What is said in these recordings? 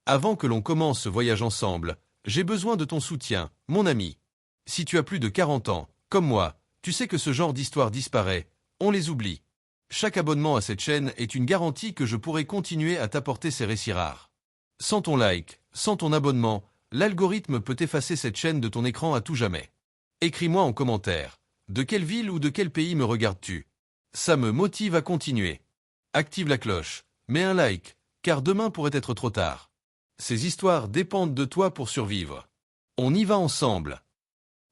Avant que l'on commence ce voyage ensemble, j'ai besoin de ton soutien, mon ami. Si tu as plus de 40 ans, comme moi, tu sais que ce genre d'histoire disparaît, on les oublie. Chaque abonnement à cette chaîne est une garantie que je pourrai continuer à t'apporter ces récits rares. Sans ton like, sans ton abonnement, l'algorithme peut effacer cette chaîne de ton écran à tout jamais. Écris-moi en commentaire. De quelle ville ou de quel pays me regardes-tu? Ça me motive à continuer. Active la cloche, mets un like, car demain pourrait être trop tard. Ces histoires dépendent de toi pour survivre. On y va ensemble.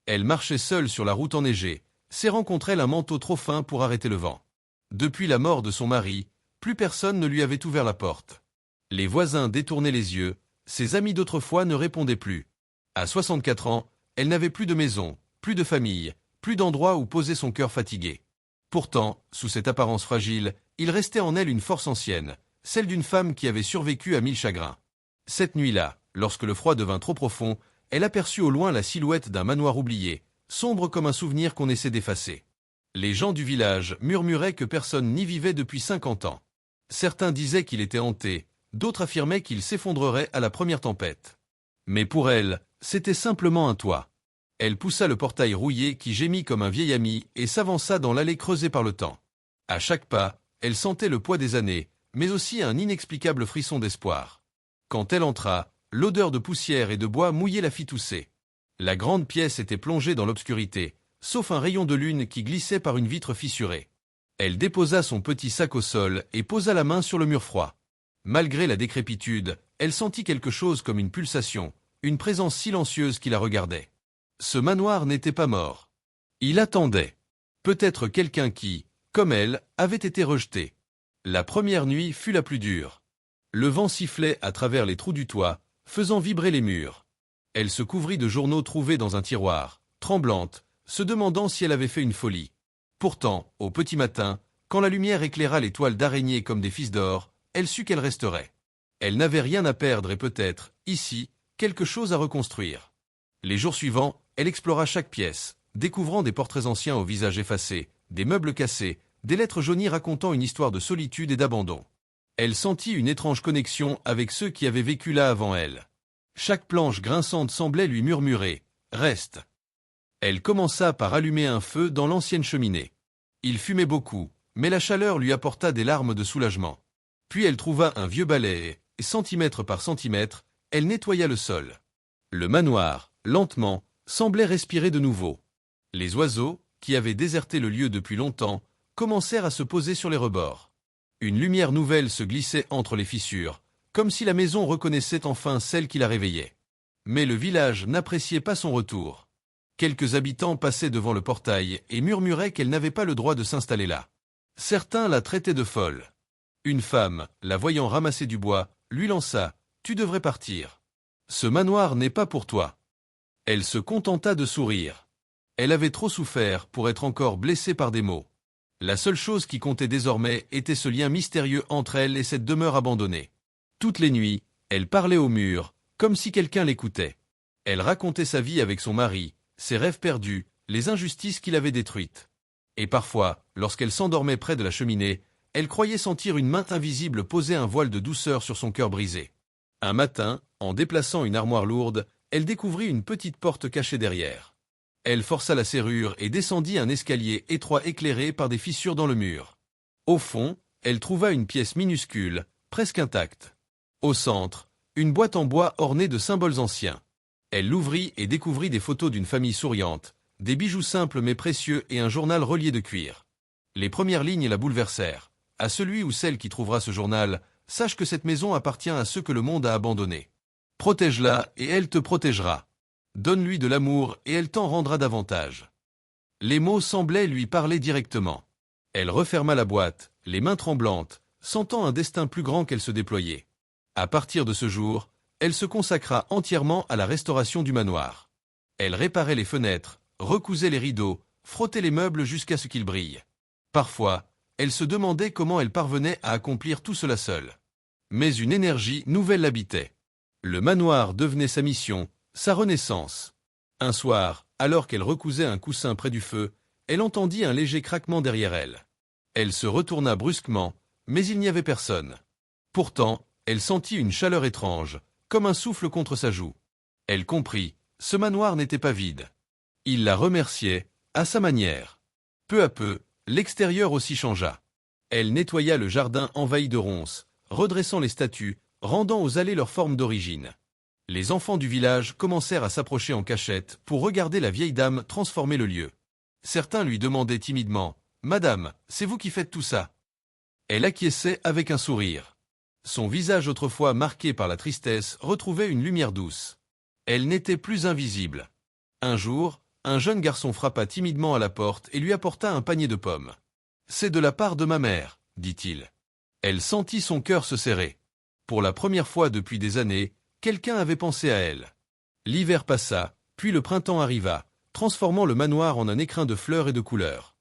Elle marchait seule sur la route enneigée, serrant contre elle un manteau trop fin pour arrêter le vent. Depuis la mort de son mari, plus personne ne lui avait ouvert la porte. Les voisins détournaient les yeux, ses amis d'autrefois ne répondaient plus. À 64 ans, elle n'avait plus de maison, plus de famille, plus d'endroit où poser son cœur fatigué. Pourtant, sous cette apparence fragile, il restait en elle une force ancienne, celle d'une femme qui avait survécu à 1000 chagrins. Cette nuit-là, lorsque le froid devint trop profond, elle aperçut au loin la silhouette d'un manoir oublié, sombre comme un souvenir qu'on essaie d'effacer. Les gens du village murmuraient que personne n'y vivait depuis 50 ans. Certains disaient qu'il était hanté, d'autres affirmaient qu'il s'effondrerait à la première tempête. Mais pour elle, c'était simplement un toit. Elle poussa le portail rouillé qui gémit comme un vieil ami et s'avança dans l'allée creusée par le temps. À chaque pas, elle sentait le poids des années, mais aussi un inexplicable frisson d'espoir. Quand elle entra, l'odeur de poussière et de bois mouillé la fit tousser. La grande pièce était plongée dans l'obscurité, sauf un rayon de lune qui glissait par une vitre fissurée. Elle déposa son petit sac au sol et posa la main sur le mur froid. Malgré la décrépitude, elle sentit quelque chose comme une pulsation, une présence silencieuse qui la regardait. Ce manoir n'était pas mort. Il attendait. Peut-être quelqu'un qui, comme elle, avait été rejeté. La première nuit fut la plus dure. Le vent sifflait à travers les trous du toit, faisant vibrer les murs. Elle se couvrit de journaux trouvés dans un tiroir, tremblante, se demandant si elle avait fait une folie. Pourtant, au petit matin, quand la lumière éclaira les toiles d'araignée comme des fils d'or, elle sut qu'elle resterait. Elle n'avait rien à perdre et peut-être, ici, quelque chose à reconstruire. Les jours suivants, elle explora chaque pièce, découvrant des portraits anciens au visage effacé, des meubles cassés, des lettres jaunies racontant une histoire de solitude et d'abandon. Elle sentit une étrange connexion avec ceux qui avaient vécu là avant elle. Chaque planche grinçante semblait lui murmurer « Reste ». Elle commença par allumer un feu dans l'ancienne cheminée. Il fumait beaucoup, mais la chaleur lui apporta des larmes de soulagement. Puis elle trouva un vieux balai et, centimètre par centimètre, elle nettoya le sol. Le manoir, lentement, semblait respirer de nouveau. Les oiseaux, qui avaient déserté le lieu depuis longtemps, commencèrent à se poser sur les rebords. Une lumière nouvelle se glissait entre les fissures, comme si la maison reconnaissait enfin celle qui la réveillait. Mais le village n'appréciait pas son retour. Quelques habitants passaient devant le portail et murmuraient qu'elle n'avait pas le droit de s'installer là. Certains la traitaient de folle. Une femme, la voyant ramasser du bois, lui lança « Tu devrais partir. Ce manoir n'est pas pour toi. » Elle se contenta de sourire. Elle avait trop souffert pour être encore blessée par des mots. La seule chose qui comptait désormais était ce lien mystérieux entre elle et cette demeure abandonnée. Toutes les nuits, elle parlait au mur, comme si quelqu'un l'écoutait. Elle racontait sa vie avec son mari, ses rêves perdus, les injustices qu'il avait détruites. Et parfois, lorsqu'elle s'endormait près de la cheminée, elle croyait sentir une main invisible poser un voile de douceur sur son cœur brisé. Un matin, en déplaçant une armoire lourde, elle découvrit une petite porte cachée derrière. Elle força la serrure et descendit un escalier étroit éclairé par des fissures dans le mur. Au fond, elle trouva une pièce minuscule, presque intacte. Au centre, une boîte en bois ornée de symboles anciens. Elle l'ouvrit et découvrit des photos d'une famille souriante, des bijoux simples mais précieux et un journal relié de cuir. Les premières lignes la bouleversèrent. À celui ou celle qui trouvera ce journal, sache que cette maison appartient à ceux que le monde a abandonnés. Protège-la et elle te protégera. Donne-lui de l'amour et elle t'en rendra davantage. Les mots semblaient lui parler directement. Elle referma la boîte, les mains tremblantes, sentant un destin plus grand qu'elle se déployait. À partir de ce jour, elle se consacra entièrement à la restauration du manoir. Elle réparait les fenêtres, recousait les rideaux, frottait les meubles jusqu'à ce qu'ils brillent. Parfois, elle se demandait comment elle parvenait à accomplir tout cela seule. Mais une énergie nouvelle l'habitait. Le manoir devenait sa mission, sa renaissance. Un soir, alors qu'elle recousait un coussin près du feu, elle entendit un léger craquement derrière elle. Elle se retourna brusquement, mais il n'y avait personne. Pourtant, elle sentit une chaleur étrange, comme un souffle contre sa joue. Elle comprit, ce manoir n'était pas vide. Il la remerciait, à sa manière. Peu à peu, l'extérieur aussi changea. Elle nettoya le jardin envahi de ronces, redressant les statues, rendant aux allées leur forme d'origine. Les enfants du village commencèrent à s'approcher en cachette pour regarder la vieille dame transformer le lieu. Certains lui demandaient timidement « Madame, c'est vous qui faites tout ça ?» Elle acquiesçait avec un sourire. Son visage autrefois marqué par la tristesse retrouvait une lumière douce. Elle n'était plus invisible. Un jour, un jeune garçon frappa timidement à la porte et lui apporta un panier de pommes. « C'est de la part de ma mère, » dit-il. Elle sentit son cœur se serrer. Pour la première fois depuis des années, quelqu'un avait pensé à elle. L'hiver passa, puis le printemps arriva, transformant le manoir en un écrin de fleurs et de couleurs.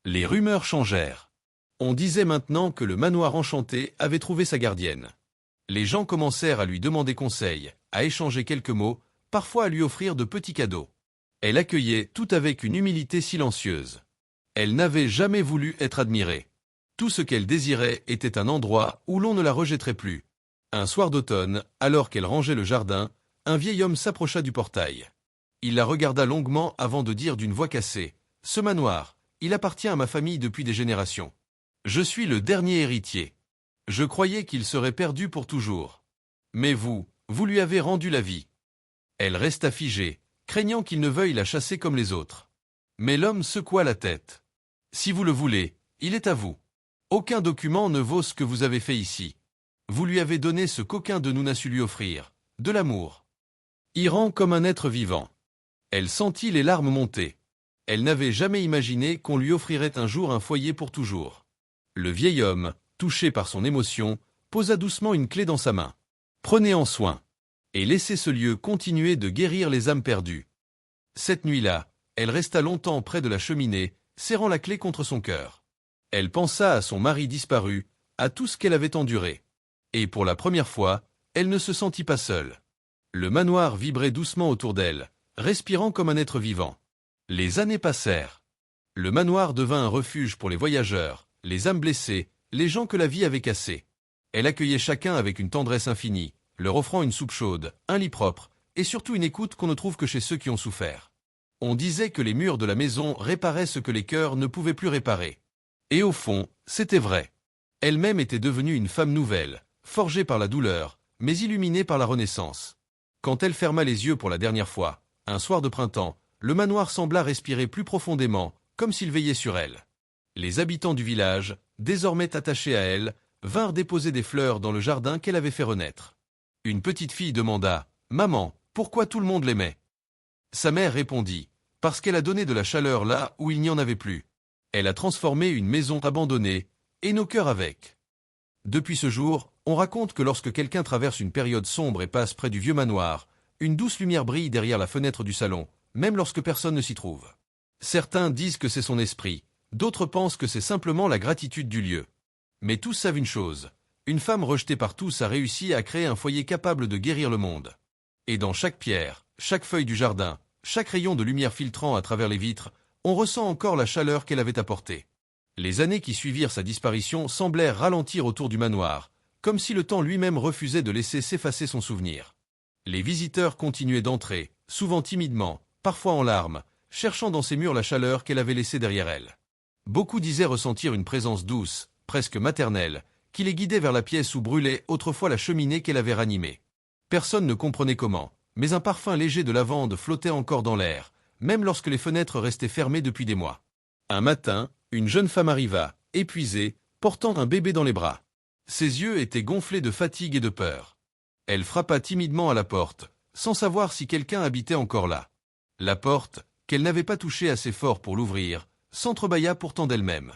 Les rumeurs changèrent. On disait maintenant que le manoir enchanté avait trouvé sa gardienne. Les gens commencèrent à lui demander conseil, à échanger quelques mots, parfois à lui offrir de petits cadeaux. Elle accueillait tout avec une humilité silencieuse. Elle n'avait jamais voulu être admirée. Tout ce qu'elle désirait était un endroit où l'on ne la rejetterait plus. Un soir d'automne, alors qu'elle rangeait le jardin, un vieil homme s'approcha du portail. Il la regarda longuement avant de dire d'une voix cassée « Ce manoir, il appartient à ma famille depuis des générations. Je suis le dernier héritier. Je croyais qu'il serait perdu pour toujours. Mais vous lui avez rendu la vie. » Elle resta figée, craignant qu'il ne veuille la chasser comme les autres. Mais l'homme secoua la tête. « Si vous le voulez, il est à vous. Aucun document ne vaut ce que vous avez fait ici. Vous lui avez donné ce qu'aucun de nous n'a su lui offrir, de l'amour. Il rend comme un être vivant. » Elle sentit les larmes monter. Elle n'avait jamais imaginé qu'on lui offrirait un jour un foyer pour toujours. Le vieil homme, touché par son émotion, posa doucement une clé dans sa main. « Prenez-en soin. Et laissez ce lieu continuer de guérir les âmes perdues. » Cette nuit-là, elle resta longtemps près de la cheminée, serrant la clé contre son cœur. Elle pensa à son mari disparu, à tout ce qu'elle avait enduré. Et pour la première fois, elle ne se sentit pas seule. Le manoir vibrait doucement autour d'elle, respirant comme un être vivant. Les années passèrent. Le manoir devint un refuge pour les voyageurs, les âmes blessées, les gens que la vie avait cassés. Elle accueillait chacun avec une tendresse infinie, leur offrant une soupe chaude, un lit propre, et surtout une écoute qu'on ne trouve que chez ceux qui ont souffert. On disait que les murs de la maison réparaient ce que les cœurs ne pouvaient plus réparer. Et au fond, c'était vrai. Elle-même était devenue une femme nouvelle, forgée par la douleur, mais illuminée par la renaissance. Quand elle ferma les yeux pour la dernière fois, un soir de printemps, le manoir sembla respirer plus profondément, comme s'il veillait sur elle. Les habitants du village, désormais attachés à elle, vinrent déposer des fleurs dans le jardin qu'elle avait fait renaître. Une petite fille demanda « Maman, pourquoi tout le monde l'aimait ?» Sa mère répondit « Parce qu'elle a donné de la chaleur là où il n'y en avait plus. Elle a transformé une maison abandonnée, et nos cœurs avec. » Depuis ce jour, on raconte que lorsque quelqu'un traverse une période sombre et passe près du vieux manoir, une douce lumière brille derrière la fenêtre du salon, même lorsque personne ne s'y trouve. Certains disent que c'est son esprit, d'autres pensent que c'est simplement la gratitude du lieu. Mais tous savent une chose, une femme rejetée par tous a réussi à créer un foyer capable de guérir le monde. Et dans chaque pierre, chaque feuille du jardin, chaque rayon de lumière filtrant à travers les vitres, on ressent encore la chaleur qu'elle avait apportée. Les années qui suivirent sa disparition semblèrent ralentir autour du manoir, comme si le temps lui-même refusait de laisser s'effacer son souvenir. Les visiteurs continuaient d'entrer, souvent timidement, parfois en larmes, cherchant dans ses murs la chaleur qu'elle avait laissée derrière elle. Beaucoup disaient ressentir une présence douce, presque maternelle, qui les guidait vers la pièce où brûlait autrefois la cheminée qu'elle avait ranimée. Personne ne comprenait comment, mais un parfum léger de lavande flottait encore dans l'air, même lorsque les fenêtres restaient fermées depuis des mois. Un matin, une jeune femme arriva, épuisée, portant un bébé dans les bras. Ses yeux étaient gonflés de fatigue et de peur. Elle frappa timidement à la porte, sans savoir si quelqu'un habitait encore là. La porte, qu'elle n'avait pas touchée assez fort pour l'ouvrir, s'entrebâilla pourtant d'elle-même.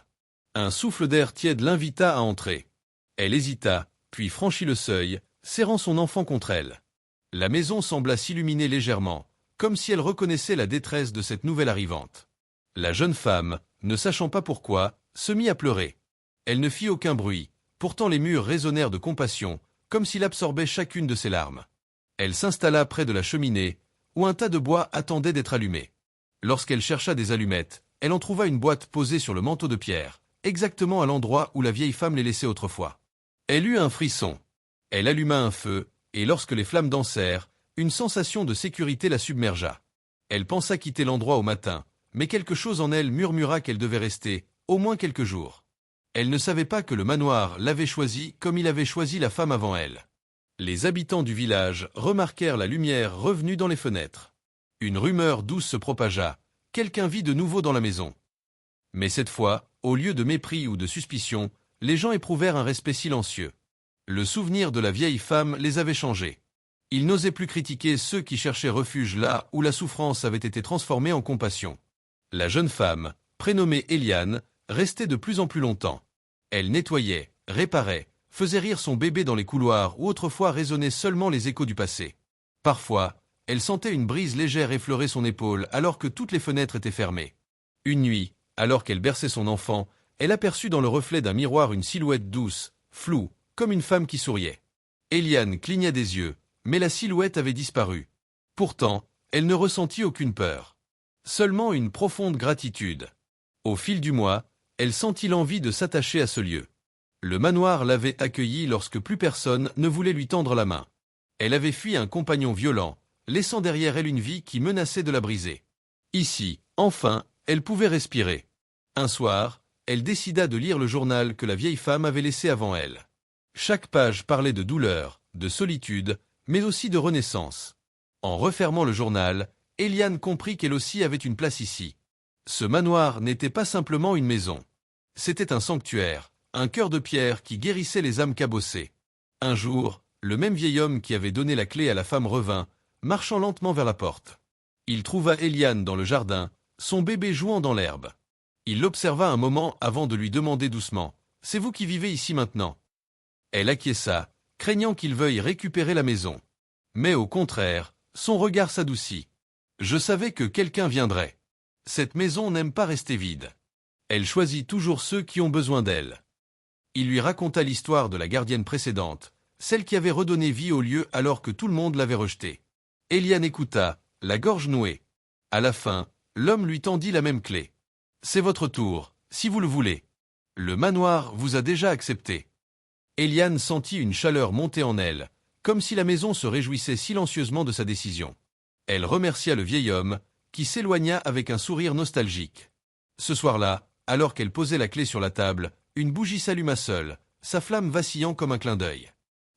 Un souffle d'air tiède l'invita à entrer. Elle hésita, puis franchit le seuil, serrant son enfant contre elle. La maison sembla s'illuminer légèrement, comme si elle reconnaissait la détresse de cette nouvelle arrivante. La jeune femme, ne sachant pas pourquoi, se mit à pleurer. Elle ne fit aucun bruit, pourtant les murs résonnèrent de compassion, comme s'il absorbait chacune de ses larmes. Elle s'installa près de la cheminée, où un tas de bois attendait d'être allumé. Lorsqu'elle chercha des allumettes, elle en trouva une boîte posée sur le manteau de pierre, exactement à l'endroit où la vieille femme les laissait autrefois. Elle eut un frisson. Elle alluma un feu, Et lorsque les flammes dansèrent, une sensation de sécurité la submergea. Elle pensa quitter l'endroit au matin, mais quelque chose en elle murmura qu'elle devait rester, au moins quelques jours. Elle ne savait pas que le manoir l'avait choisi comme il avait choisi la femme avant elle. Les habitants du village remarquèrent la lumière revenue dans les fenêtres. Une rumeur douce se propagea, quelqu'un vit de nouveau dans la maison. Mais cette fois, au lieu de mépris ou de suspicion, les gens éprouvèrent un respect silencieux. Le souvenir de la vieille femme les avait changés. Ils n'osaient plus critiquer ceux qui cherchaient refuge là où la souffrance avait été transformée en compassion. La jeune femme, prénommée Eliane, restait de plus en plus longtemps. Elle nettoyait, réparait, faisait rire son bébé dans les couloirs où autrefois résonnaient seulement les échos du passé. Parfois, elle sentait une brise légère effleurer son épaule alors que toutes les fenêtres étaient fermées. Une nuit, alors qu'elle berçait son enfant, elle aperçut dans le reflet d'un miroir une silhouette douce, floue, comme une femme qui souriait. Eliane cligna des yeux, mais la silhouette avait disparu. Pourtant, elle ne ressentit aucune peur. Seulement une profonde gratitude. Au fil du mois, elle sentit l'envie de s'attacher à ce lieu. Le manoir l'avait accueillie lorsque plus personne ne voulait lui tendre la main. Elle avait fui un compagnon violent, laissant derrière elle une vie qui menaçait de la briser. Ici, enfin, elle pouvait respirer. Un soir, elle décida de lire le journal que la vieille femme avait laissé avant elle. Chaque page parlait de douleur, de solitude, mais aussi de renaissance. En refermant le journal, Eliane comprit qu'elle aussi avait une place ici. Ce manoir n'était pas simplement une maison. C'était un sanctuaire, un cœur de pierre qui guérissait les âmes cabossées. Un jour, le même vieil homme qui avait donné la clé à la femme revint, marchant lentement vers la porte. Il trouva Eliane dans le jardin, son bébé jouant dans l'herbe. Il l'observa un moment avant de lui demander doucement « C'est vous qui vivez ici maintenant ?» Elle acquiesça, craignant qu'il veuille récupérer la maison. Mais au contraire, son regard s'adoucit. « Je savais que quelqu'un viendrait. Cette maison n'aime pas rester vide. Elle choisit toujours ceux qui ont besoin d'elle. » Il lui raconta l'histoire de la gardienne précédente, celle qui avait redonné vie au lieu alors que tout le monde l'avait rejeté. Eliane écouta, la gorge nouée. À la fin, l'homme lui tendit la même clé. « C'est votre tour, si vous le voulez. Le manoir vous a déjà accepté. » Eliane sentit une chaleur monter en elle, comme si la maison se réjouissait silencieusement de sa décision. Elle remercia le vieil homme, qui s'éloigna avec un sourire nostalgique. Ce soir-là, alors qu'elle posait la clé sur la table, une bougie s'alluma seule, sa flamme vacillant comme un clin d'œil.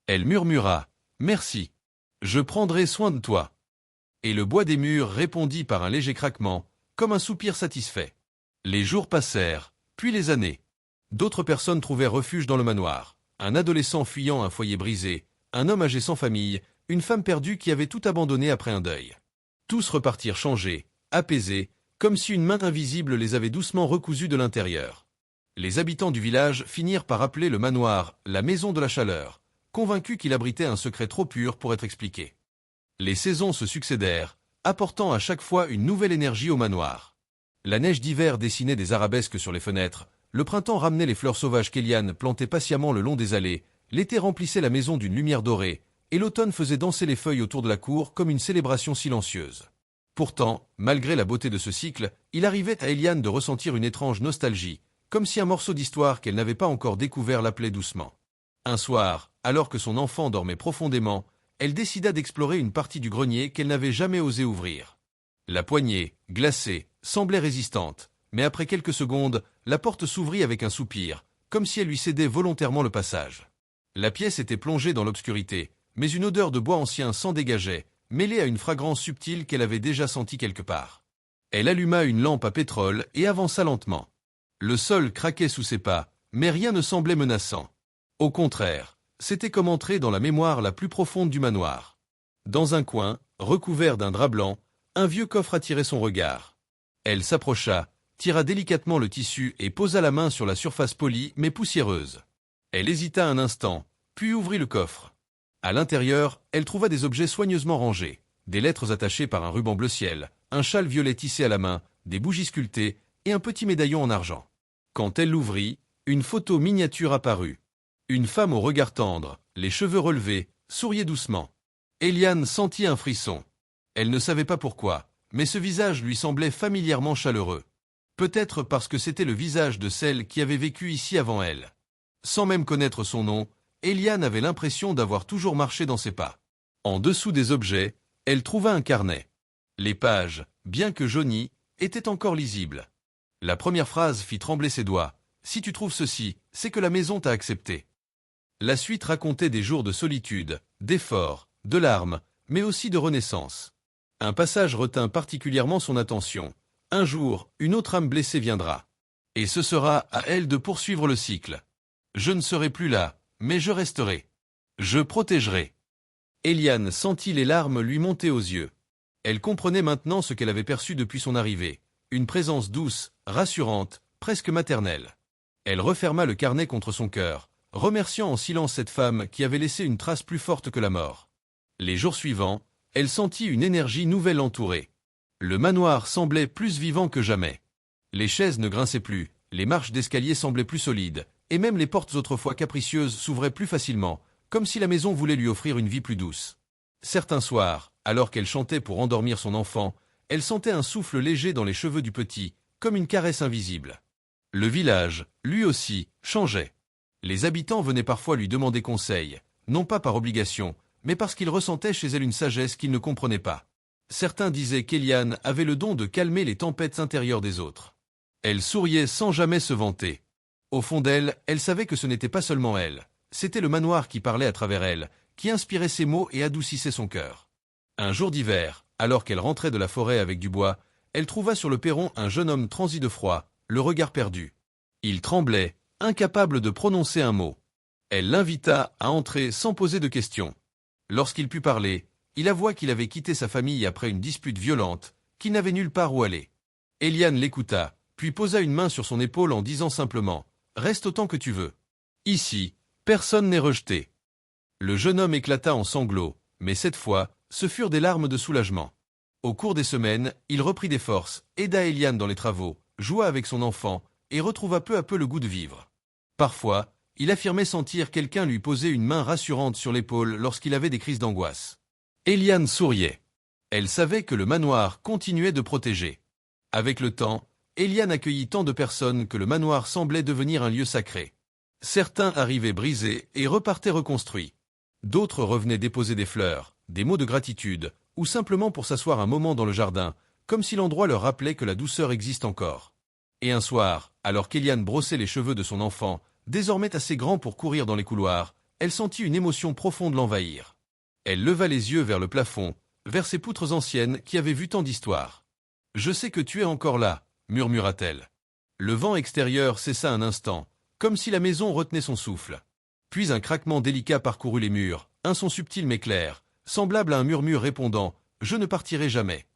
Elle murmura « Merci. Je prendrai soin de toi. » Et le bois des murs répondit par un léger craquement, comme un soupir satisfait. Les jours passèrent, puis les années. D'autres personnes trouvèrent refuge dans le manoir. Un adolescent fuyant un foyer brisé, un homme âgé sans famille, une femme perdue qui avait tout abandonné après un deuil. Tous repartirent changés, apaisés, comme si une main invisible les avait doucement recousus de l'intérieur. Les habitants du village finirent par appeler le manoir « la maison de la chaleur », convaincus qu'il abritait un secret trop pur pour être expliqué. Les saisons se succédèrent, apportant à chaque fois une nouvelle énergie au manoir. La neige d'hiver dessinait des arabesques sur les fenêtres, le printemps ramenait les fleurs sauvages qu'Eliane plantait patiemment le long des allées, l'été remplissait la maison d'une lumière dorée, et l'automne faisait danser les feuilles autour de la cour comme une célébration silencieuse. Pourtant, malgré la beauté de ce cycle, il arrivait à Eliane de ressentir une étrange nostalgie, comme si un morceau d'histoire qu'elle n'avait pas encore découvert l'appelait doucement. Un soir, alors que son enfant dormait profondément, elle décida d'explorer une partie du grenier qu'elle n'avait jamais osé ouvrir. La poignée, glacée, semblait résistante, mais après quelques secondes, la porte s'ouvrit avec un soupir, comme si elle lui cédait volontairement le passage. La pièce était plongée dans l'obscurité, mais une odeur de bois ancien s'en dégageait, mêlée à une fragrance subtile qu'elle avait déjà sentie quelque part. Elle alluma une lampe à pétrole et avança lentement. Le sol craquait sous ses pas, mais rien ne semblait menaçant. Au contraire, c'était comme entrer dans la mémoire la plus profonde du manoir. Dans un coin, recouvert d'un drap blanc, un vieux coffre attirait son regard. Elle s'approcha, tira délicatement le tissu et posa la main sur la surface polie mais poussiéreuse. Elle hésita un instant, puis ouvrit le coffre. À l'intérieur, elle trouva des objets soigneusement rangés, des lettres attachées par un ruban bleu ciel, un châle violet tissé à la main, des bougies sculptées et un petit médaillon en argent. Quand elle l'ouvrit, une photo miniature apparut. Une femme au regard tendre, les cheveux relevés, souriait doucement. Eliane sentit un frisson. Elle ne savait pas pourquoi, mais ce visage lui semblait familièrement chaleureux. Peut-être parce que c'était le visage de celle qui avait vécu ici avant elle. Sans même connaître son nom, Eliane avait l'impression d'avoir toujours marché dans ses pas. En dessous des objets, elle trouva un carnet. Les pages, bien que jaunies, étaient encore lisibles. La première phrase fit trembler ses doigts. « Si tu trouves ceci, c'est que la maison t'a accepté. » La suite racontait des jours de solitude, d'efforts, de larmes, mais aussi de renaissance. Un passage retint particulièrement son attention. « Un jour, une autre âme blessée viendra. Et ce sera à elle de poursuivre le cycle. Je ne serai plus là, mais je resterai. Je protégerai. » Eliane sentit les larmes lui monter aux yeux. Elle comprenait maintenant ce qu'elle avait perçu depuis son arrivée. Une présence douce, rassurante, presque maternelle. Elle referma le carnet contre son cœur, remerciant en silence cette femme qui avait laissé une trace plus forte que la mort. Les jours suivants, elle sentit une énergie nouvelle l'entourer. Le manoir semblait plus vivant que jamais. Les chaises ne grinçaient plus, les marches d'escalier semblaient plus solides, et même les portes autrefois capricieuses s'ouvraient plus facilement, comme si la maison voulait lui offrir une vie plus douce. Certains soirs, alors qu'elle chantait pour endormir son enfant, elle sentait un souffle léger dans les cheveux du petit, comme une caresse invisible. Le village, lui aussi, changeait. Les habitants venaient parfois lui demander conseil, non pas par obligation, mais parce qu'ils ressentaient chez elle une sagesse qu'ils ne comprenaient pas. Certains disaient qu'Eliane avait le don de calmer les tempêtes intérieures des autres. Elle souriait sans jamais se vanter. Au fond d'elle, elle savait que ce n'était pas seulement elle. C'était le manoir qui parlait à travers elle, qui inspirait ses mots et adoucissait son cœur. Un jour d'hiver, alors qu'elle rentrait de la forêt avec du bois, elle trouva sur le perron un jeune homme transi de froid, le regard perdu. Il tremblait, incapable de prononcer un mot. Elle l'invita à entrer sans poser de questions. Lorsqu'il put parler, il avoua qu'il avait quitté sa famille après une dispute violente, qu'il n'avait nulle part où aller. Eliane l'écouta, puis posa une main sur son épaule en disant simplement « Reste autant que tu veux. Ici, personne n'est rejeté. » Le jeune homme éclata en sanglots, mais cette fois, ce furent des larmes de soulagement. Au cours des semaines, il reprit des forces, aida Eliane dans les travaux, joua avec son enfant, et retrouva peu à peu le goût de vivre. Parfois, il affirmait sentir quelqu'un lui poser une main rassurante sur l'épaule lorsqu'il avait des crises d'angoisse. Eliane souriait. Elle savait que le manoir continuait de protéger. Avec le temps, Eliane accueillit tant de personnes que le manoir semblait devenir un lieu sacré. Certains arrivaient brisés et repartaient reconstruits. D'autres revenaient déposer des fleurs, des mots de gratitude, ou simplement pour s'asseoir un moment dans le jardin, comme si l'endroit leur rappelait que la douceur existe encore. Et un soir, alors qu'Eliane brossait les cheveux de son enfant, désormais assez grand pour courir dans les couloirs, elle sentit une émotion profonde l'envahir. Elle leva les yeux vers le plafond, vers ces poutres anciennes qui avaient vu tant d'histoires. « Je sais que tu es encore là », murmura-t-elle. Le vent extérieur cessa un instant, comme si la maison retenait son souffle. Puis un craquement délicat parcourut les murs, un son subtil mais clair, semblable à un murmure répondant « Je ne partirai jamais ».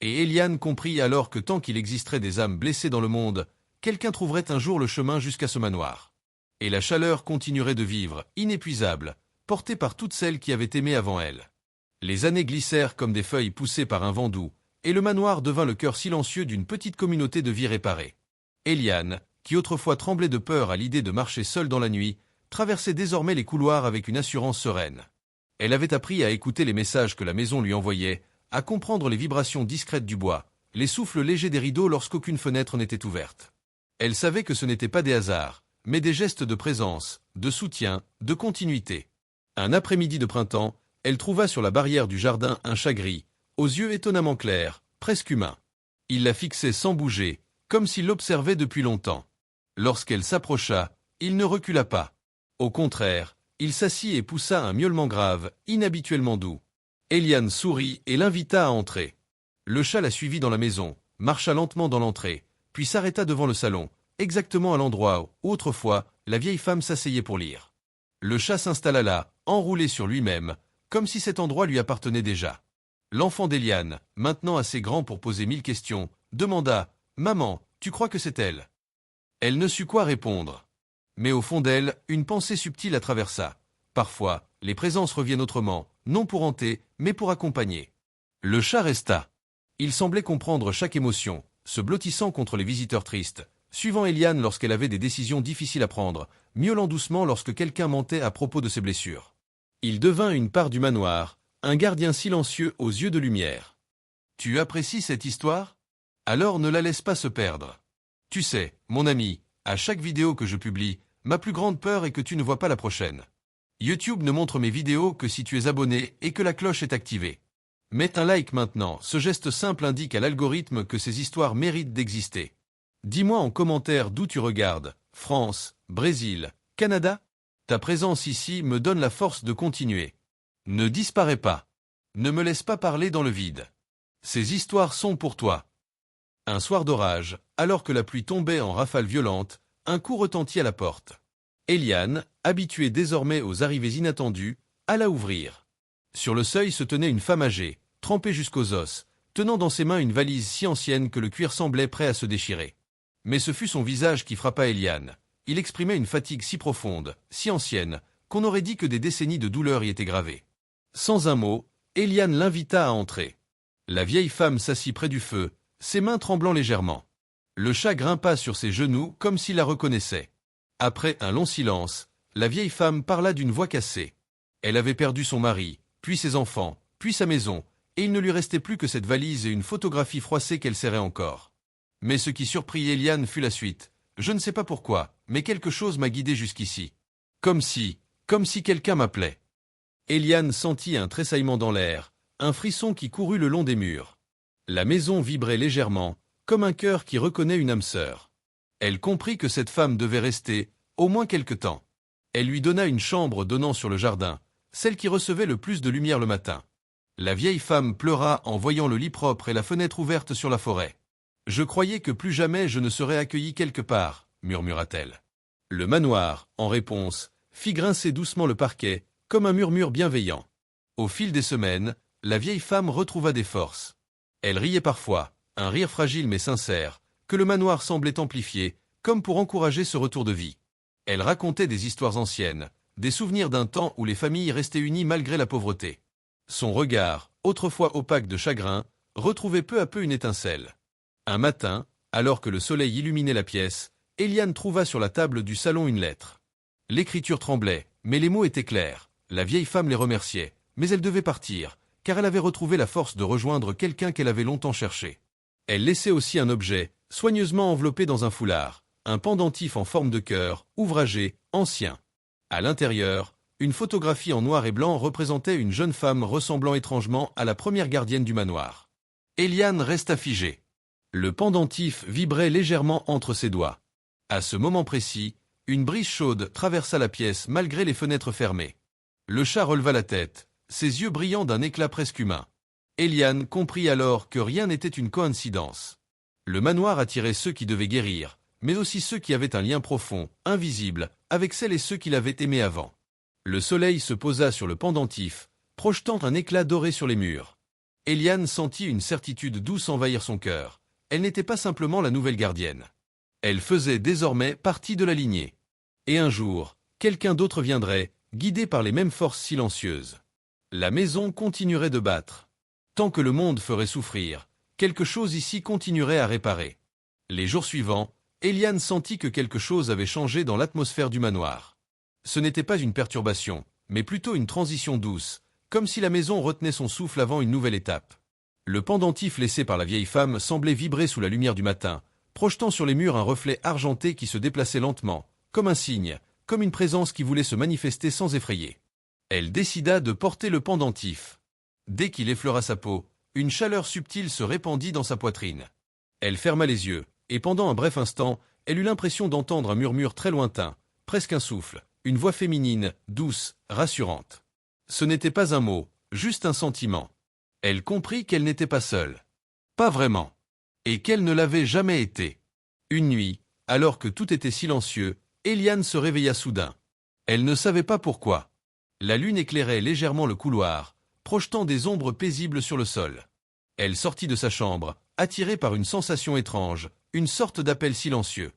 Et Eliane comprit alors que tant qu'il existerait des âmes blessées dans le monde, quelqu'un trouverait un jour le chemin jusqu'à ce manoir. Et la chaleur continuerait de vivre, inépuisable, portée par toutes celles qui avaient aimé avant elle. Les années glissèrent comme des feuilles poussées par un vent doux, et le manoir devint le cœur silencieux d'une petite communauté de vie réparée. Eliane, qui autrefois tremblait de peur à l'idée de marcher seule dans la nuit, traversait désormais les couloirs avec une assurance sereine. Elle avait appris à écouter les messages que la maison lui envoyait, à comprendre les vibrations discrètes du bois, les souffles légers des rideaux lorsqu'aucune fenêtre n'était ouverte. Elle savait que ce n'étaient pas des hasards, mais des gestes de présence, de soutien, de continuité. Un après-midi de printemps, elle trouva sur la barrière du jardin un chat gris, aux yeux étonnamment clairs, presque humains. Il la fixait sans bouger, comme s'il l'observait depuis longtemps. Lorsqu'elle s'approcha, il ne recula pas. Au contraire, il s'assit et poussa un miaulement grave, inhabituellement doux. Eliane sourit et l'invita à entrer. Le chat la suivit dans la maison, marcha lentement dans l'entrée, puis s'arrêta devant le salon, exactement à l'endroit où, autrefois, la vieille femme s'asseyait pour lire. Le chat s'installa là, enroulé sur lui-même, comme si cet endroit lui appartenait déjà. L'enfant d'Eliane, maintenant assez grand pour poser 1000 questions, demanda « Maman, tu crois que c'est elle ?» Elle ne sut quoi répondre. Mais au fond d'elle, une pensée subtile la traversa. Parfois, les présences reviennent autrement, non pour hanter, mais pour accompagner. Le chat resta. Il semblait comprendre chaque émotion, se blottissant contre les visiteurs tristes, suivant Eliane lorsqu'elle avait des décisions difficiles à prendre, miaulant doucement lorsque quelqu'un mentait à propos de ses blessures. Il devint une part du manoir, un gardien silencieux aux yeux de lumière. « Tu apprécies cette histoire ? Alors ne la laisse pas se perdre. Tu sais, mon ami, à chaque vidéo que je publie, ma plus grande peur est que tu ne vois pas la prochaine. YouTube ne montre mes vidéos que si tu es abonné et que la cloche est activée. Mets un like maintenant, ce geste simple indique à l'algorithme que ces histoires méritent d'exister. Dis-moi en commentaire d'où tu regardes, France, Brésil, Canada? Ta présence ici me donne la force de continuer. Ne disparais pas. Ne me laisse pas parler dans le vide. Ces histoires sont pour toi. Un soir d'orage, alors que la pluie tombait en rafales violentes, un coup retentit à la porte. Eliane, habituée désormais aux arrivées inattendues, alla ouvrir. Sur le seuil se tenait une femme âgée, trempée jusqu'aux os, tenant dans ses mains une valise si ancienne que le cuir semblait prêt à se déchirer. Mais ce fut son visage qui frappa Eliane. Il exprimait une fatigue si profonde, si ancienne, qu'on aurait dit que des décennies de douleur y étaient gravées. Sans un mot, Eliane l'invita à entrer. La vieille femme s'assit près du feu, ses mains tremblant légèrement. Le chat grimpa sur ses genoux comme s'il la reconnaissait. Après un long silence, la vieille femme parla d'une voix cassée. Elle avait perdu son mari, puis ses enfants, puis sa maison, et il ne lui restait plus que cette valise et une photographie froissée qu'elle serrait encore. Mais ce qui surprit Eliane fut la suite. Je ne sais pas pourquoi, mais quelque chose m'a guidé jusqu'ici. Comme si quelqu'un m'appelait. Eliane sentit un tressaillement dans l'air, un frisson qui courut le long des murs. La maison vibrait légèrement, comme un cœur qui reconnaît une âme sœur. Elle comprit que cette femme devait rester, au moins quelque temps. Elle lui donna une chambre donnant sur le jardin, celle qui recevait le plus de lumière le matin. La vieille femme pleura en voyant le lit propre et la fenêtre ouverte sur la forêt. « Je croyais que plus jamais je ne serais accueillie quelque part, » murmura-t-elle. Le manoir, en réponse, fit grincer doucement le parquet, comme un murmure bienveillant. Au fil des semaines, la vieille femme retrouva des forces. Elle riait parfois, un rire fragile mais sincère, que le manoir semblait amplifier, comme pour encourager ce retour de vie. Elle racontait des histoires anciennes, des souvenirs d'un temps où les familles restaient unies malgré la pauvreté. Son regard, autrefois opaque de chagrin, retrouvait peu à peu une étincelle. Un matin, alors que le soleil illuminait la pièce, Eliane trouva sur la table du salon une lettre. L'écriture tremblait, mais les mots étaient clairs. La vieille femme les remerciait, mais elle devait partir, car elle avait retrouvé la force de rejoindre quelqu'un qu'elle avait longtemps cherché. Elle laissait aussi un objet, soigneusement enveloppé dans un foulard, un pendentif en forme de cœur, ouvragé, ancien. À l'intérieur, une photographie en noir et blanc représentait une jeune femme ressemblant étrangement à la première gardienne du manoir. Eliane resta figée. Le pendentif vibrait légèrement entre ses doigts. À ce moment précis, une brise chaude traversa la pièce malgré les fenêtres fermées. Le chat releva la tête, ses yeux brillant d'un éclat presque humain. Eliane comprit alors que rien n'était une coïncidence. Le manoir attirait ceux qui devaient guérir, mais aussi ceux qui avaient un lien profond, invisible, avec celles et ceux qui l'avaient aimé avant. Le soleil se posa sur le pendentif, projetant un éclat doré sur les murs. Eliane sentit une certitude douce envahir son cœur. Elle n'était pas simplement la nouvelle gardienne. Elle faisait désormais partie de la lignée. Et un jour, quelqu'un d'autre viendrait, guidé par les mêmes forces silencieuses. La maison continuerait de battre. Tant que le monde ferait souffrir, quelque chose ici continuerait à réparer. Les jours suivants, Eliane sentit que quelque chose avait changé dans l'atmosphère du manoir. Ce n'était pas une perturbation, mais plutôt une transition douce, comme si la maison retenait son souffle avant une nouvelle étape. Le pendentif laissé par la vieille femme semblait vibrer sous la lumière du matin, projetant sur les murs un reflet argenté qui se déplaçait lentement, comme un signe, comme une présence qui voulait se manifester sans effrayer. Elle décida de porter le pendentif. Dès qu'il effleura sa peau, une chaleur subtile se répandit dans sa poitrine. Elle ferma les yeux, et pendant un bref instant, elle eut l'impression d'entendre un murmure très lointain, presque un souffle, une voix féminine, douce, rassurante. Ce n'était pas un mot, juste un sentiment. Elle comprit qu'elle n'était pas seule. Pas vraiment. Et qu'elle ne l'avait jamais été. Une nuit, alors que tout était silencieux, Eliane se réveilla soudain. Elle ne savait pas pourquoi. La lune éclairait légèrement le couloir, projetant des ombres paisibles sur le sol. Elle sortit de sa chambre, attirée par une sensation étrange, une sorte d'appel silencieux.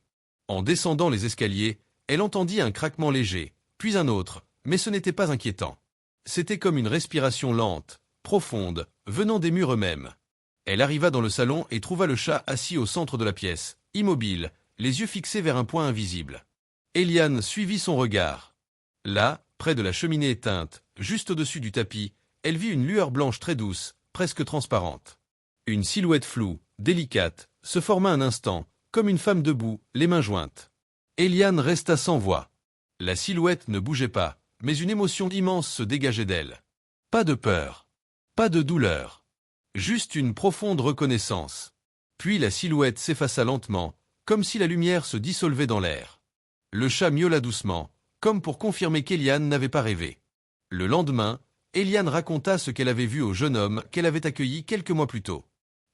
En descendant les escaliers, elle entendit un craquement léger, puis un autre, mais ce n'était pas inquiétant. C'était comme une respiration lente, profonde, venant des murs eux-mêmes. Elle arriva dans le salon et trouva le chat assis au centre de la pièce, immobile, les yeux fixés vers un point invisible. Eliane suivit son regard. Là, près de la cheminée éteinte, juste au-dessus du tapis, elle vit une lueur blanche très douce, presque transparente. Une silhouette floue, délicate, se forma un instant, comme une femme debout, les mains jointes. Eliane resta sans voix. La silhouette ne bougeait pas, mais une émotion immense se dégageait d'elle. Pas de peur. Pas de douleur. Juste une profonde reconnaissance. Puis la silhouette s'effaça lentement, comme si la lumière se dissolvait dans l'air. Le chat miaula doucement, comme pour confirmer qu'Eliane n'avait pas rêvé. Le lendemain, Eliane raconta ce qu'elle avait vu au jeune homme qu'elle avait accueilli quelques mois plus tôt.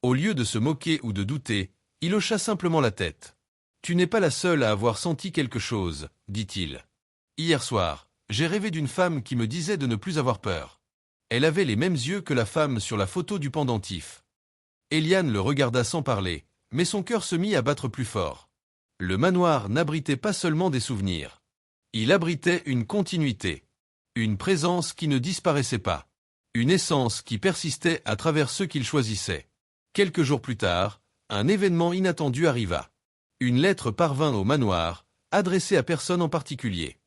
Au lieu de se moquer ou de douter, il hocha simplement la tête. « Tu n'es pas la seule à avoir senti quelque chose, » dit-il. « Hier soir, j'ai rêvé d'une femme qui me disait de ne plus avoir peur. Elle avait les mêmes yeux que la femme sur la photo du pendentif. » Eliane le regarda sans parler, mais son cœur se mit à battre plus fort. Le manoir n'abritait pas seulement des souvenirs. Il abritait une continuité. Une présence qui ne disparaissait pas. Une essence qui persistait à travers ceux qu'il choisissait. Quelques jours plus tard, un événement inattendu arriva. Une lettre parvint au manoir, adressée à personne en particulier.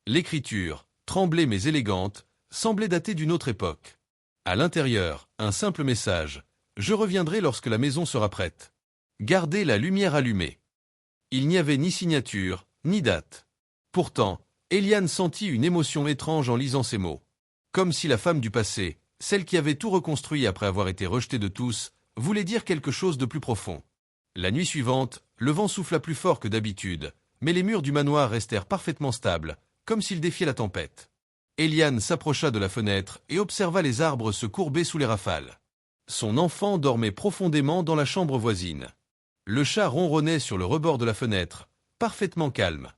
L'écriture, tremblée mais élégante, semblait dater d'une autre époque. À l'intérieur, un simple message. « Je reviendrai lorsque la maison sera prête. Gardez la lumière allumée. » Il n'y avait ni signature, ni date. Pourtant, Eliane sentit une émotion étrange en lisant ces mots. Comme si la femme du passé, celle qui avait tout reconstruit après avoir été rejetée de tous, voulait dire quelque chose de plus profond. La nuit suivante, le vent souffla plus fort que d'habitude, mais les murs du manoir restèrent parfaitement stables, comme s'ils défiaient la tempête. Eliane s'approcha de la fenêtre et observa les arbres se courber sous les rafales. Son enfant dormait profondément dans la chambre voisine. Le chat ronronnait sur le rebord de la fenêtre, parfaitement calme.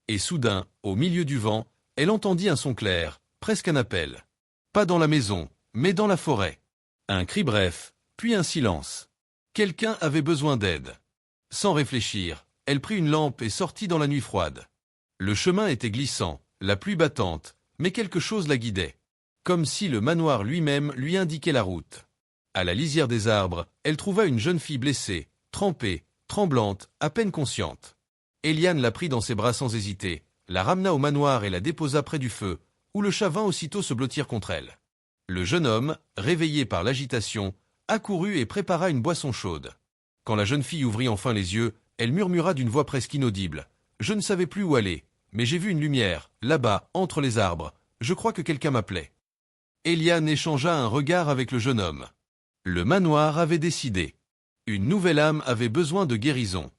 Et soudain, au milieu du vent, elle entendit un son clair, presque un appel. Pas dans la maison, mais dans la forêt. Un cri bref, puis un silence. Quelqu'un avait besoin d'aide. Sans réfléchir, elle prit une lampe et sortit dans la nuit froide. Le chemin était glissant, la pluie battante, mais quelque chose la guidait. Comme si le manoir lui-même lui indiquait la route. À la lisière des arbres, elle trouva une jeune fille blessée, trempée, tremblante, à peine consciente. Eliane la prit dans ses bras sans hésiter, la ramena au manoir et la déposa près du feu, où le chat vint aussitôt se blottir contre elle. Le jeune homme, réveillé par l'agitation, accourut et prépara une boisson chaude. Quand la jeune fille ouvrit enfin les yeux, elle murmura d'une voix presque inaudible. « Je ne savais plus où aller, mais j'ai vu une lumière, là-bas, entre les arbres. Je crois que quelqu'un m'appelait. » Eliane échangea un regard avec le jeune homme. Le manoir avait décidé. Une nouvelle âme avait besoin de guérison.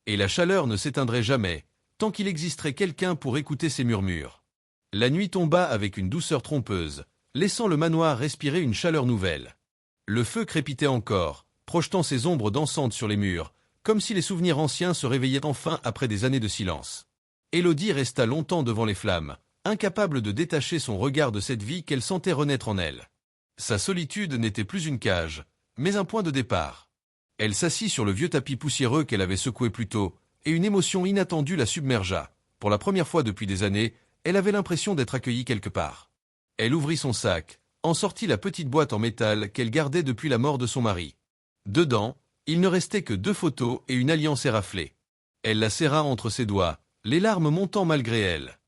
Et la chaleur ne s'éteindrait jamais, tant qu'il existerait quelqu'un pour écouter ses murmures. La nuit tomba avec une douceur trompeuse, laissant le manoir respirer une chaleur nouvelle. Le feu crépitait encore, projetant ses ombres dansantes sur les murs, comme si les souvenirs anciens se réveillaient enfin après des années de silence. Élodie resta longtemps devant les flammes, incapable de détacher son regard de cette vie qu'elle sentait renaître en elle. Sa solitude n'était plus une cage, mais un point de départ. Elle s'assit sur le vieux tapis poussiéreux qu'elle avait secoué plus tôt, et une émotion inattendue la submergea. Pour la première fois depuis des années, elle avait l'impression d'être accueillie quelque part. Elle ouvrit son sac, en sortit la petite boîte en métal qu'elle gardait depuis la mort de son mari. Dedans, il ne restait que 2 photos et une alliance éraflée. Elle la serra entre ses doigts, les larmes montant malgré elle.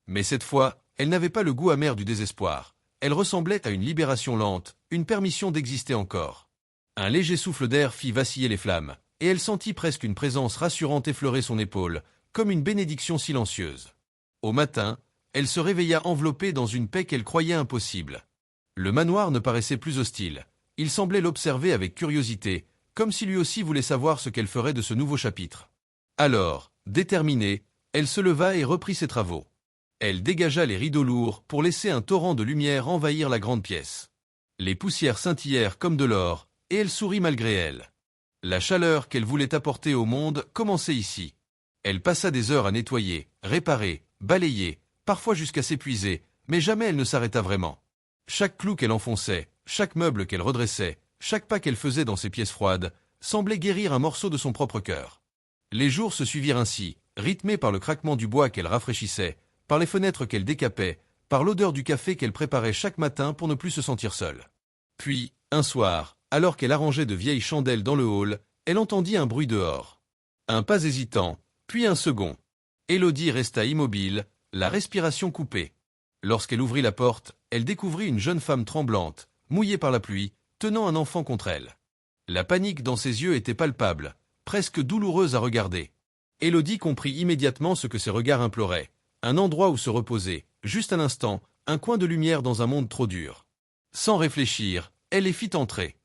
Mais cette fois, elle n'avait pas le goût amer du désespoir. Elle ressemblait à une libération lente, une permission d'exister encore. Un léger souffle d'air fit vaciller les flammes, et elle sentit presque une présence rassurante effleurer son épaule, comme une bénédiction silencieuse. Au matin, elle se réveilla enveloppée dans une paix qu'elle croyait impossible. Le manoir ne paraissait plus hostile. Il semblait l'observer avec curiosité, comme si lui aussi voulait savoir ce qu'elle ferait de ce nouveau chapitre. Alors, déterminée, elle se leva et reprit ses travaux. Elle dégagea les rideaux lourds pour laisser un torrent de lumière envahir la grande pièce. Les poussières scintillèrent comme de l'or, et elle sourit malgré elle. La chaleur qu'elle voulait apporter au monde commençait ici. Elle passa des heures à nettoyer, réparer, balayer, parfois jusqu'à s'épuiser, mais jamais elle ne s'arrêta vraiment. Chaque clou qu'elle enfonçait, chaque meuble qu'elle redressait, chaque pas qu'elle faisait dans ces pièces froides, semblait guérir un morceau de son propre cœur. Les jours se suivirent ainsi, rythmés par le craquement du bois qu'elle rafraîchissait, par les fenêtres qu'elle décapait, par l'odeur du café qu'elle préparait chaque matin pour ne plus se sentir seule. Puis, un soir, alors qu'elle arrangeait de vieilles chandelles dans le hall, elle entendit un bruit dehors. Un pas hésitant, puis un second. Élodie resta immobile, la respiration coupée. Lorsqu'elle ouvrit la porte, elle découvrit une jeune femme tremblante, mouillée par la pluie, tenant un enfant contre elle. La panique dans ses yeux était palpable, presque douloureuse à regarder. Élodie comprit immédiatement ce que ses regards imploraient. Un endroit où se reposer, juste un instant, un coin de lumière dans un monde trop dur. Sans réfléchir, elle les fit entrer.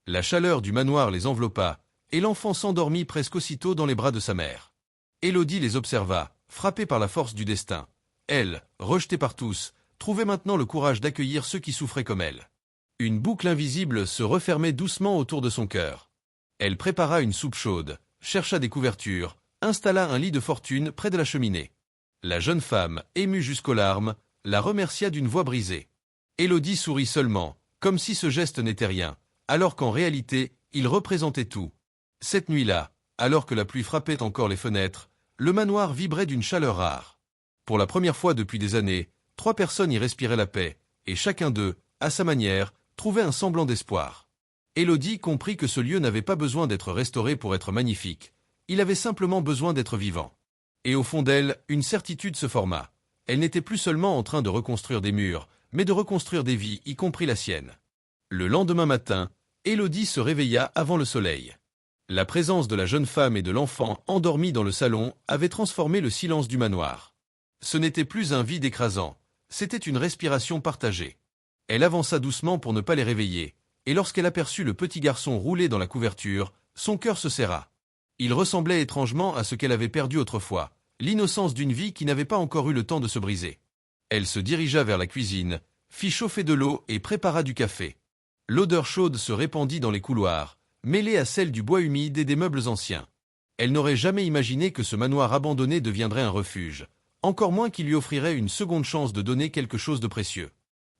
La chaleur du manoir les enveloppa, et l'enfant s'endormit presque aussitôt dans les bras de sa mère. Élodie les observa, frappée par la force du destin. Elle, rejetée par tous, trouvait maintenant le courage d'accueillir ceux qui souffraient comme elle. Une boucle invisible se refermait doucement autour de son cœur. Elle prépara une soupe chaude, chercha des couvertures, installa un lit de fortune près de la cheminée. La jeune femme, émue jusqu'aux larmes, la remercia d'une voix brisée. Élodie sourit seulement, comme si ce geste n'était rien, alors qu'en réalité, il représentait tout. Cette nuit-là, alors que la pluie frappait encore les fenêtres, le manoir vibrait d'une chaleur rare. Pour la première fois depuis des années, 3 personnes y respiraient la paix, et chacun d'eux, à sa manière, trouvait un semblant d'espoir. Élodie comprit que ce lieu n'avait pas besoin d'être restauré pour être magnifique, il avait simplement besoin d'être vivant. Et au fond d'elle, une certitude se forma. Elle n'était plus seulement en train de reconstruire des murs, mais de reconstruire des vies, y compris la sienne. Le lendemain matin, Élodie se réveilla avant le soleil. La présence de la jeune femme et de l'enfant endormis dans le salon avait transformé le silence du manoir. Ce n'était plus un vide écrasant, c'était une respiration partagée. Elle avança doucement pour ne pas les réveiller, et lorsqu'elle aperçut le petit garçon roulé dans la couverture, son cœur se serra. Il ressemblait étrangement à ce qu'elle avait perdu autrefois, l'innocence d'une vie qui n'avait pas encore eu le temps de se briser. Elle se dirigea vers la cuisine, fit chauffer de l'eau et prépara du café. L'odeur chaude se répandit dans les couloirs, mêlée à celle du bois humide et des meubles anciens. Elle n'aurait jamais imaginé que ce manoir abandonné deviendrait un refuge, encore moins qu'il lui offrirait une seconde chance de donner quelque chose de précieux.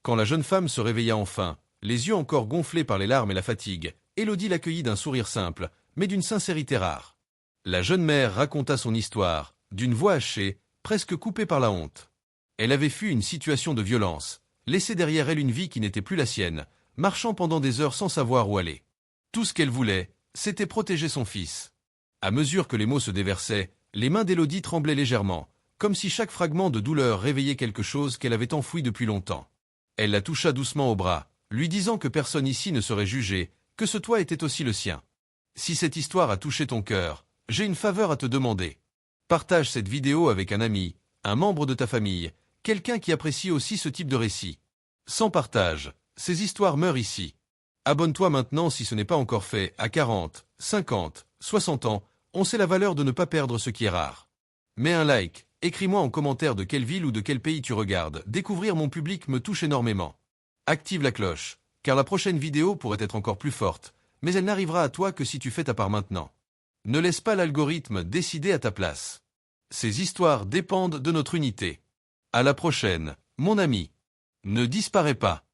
Quand la jeune femme se réveilla enfin, les yeux encore gonflés par les larmes et la fatigue, Élodie l'accueillit d'un sourire simple, mais d'une sincérité rare. La jeune mère raconta son histoire, d'une voix hachée, presque coupée par la honte. Elle avait fui une situation de violence, laissé derrière elle une vie qui n'était plus la sienne, marchant pendant des heures sans savoir où aller. Tout ce qu'elle voulait, c'était protéger son fils. À mesure que les mots se déversaient, les mains d'Élodie tremblaient légèrement, comme si chaque fragment de douleur réveillait quelque chose qu'elle avait enfoui depuis longtemps. Elle la toucha doucement au bras, lui disant que personne ici ne serait jugé, que ce toit était aussi le sien. Si cette histoire a touché ton cœur, j'ai une faveur à te demander. Partage cette vidéo avec un ami, un membre de ta famille, quelqu'un qui apprécie aussi ce type de récit. Sans partage, ces histoires meurent ici. Abonne-toi maintenant si ce n'est pas encore fait, à 40, 50, 60 ans, on sait la valeur de ne pas perdre ce qui est rare. Mets un like, écris-moi en commentaire de quelle ville ou de quel pays tu regardes, découvrir mon public me touche énormément. Active la cloche, car la prochaine vidéo pourrait être encore plus forte, mais elle n'arrivera à toi que si tu fais ta part maintenant. Ne laisse pas l'algorithme décider à ta place. Ces histoires dépendent de notre unité. À la prochaine, mon ami. Ne disparais pas.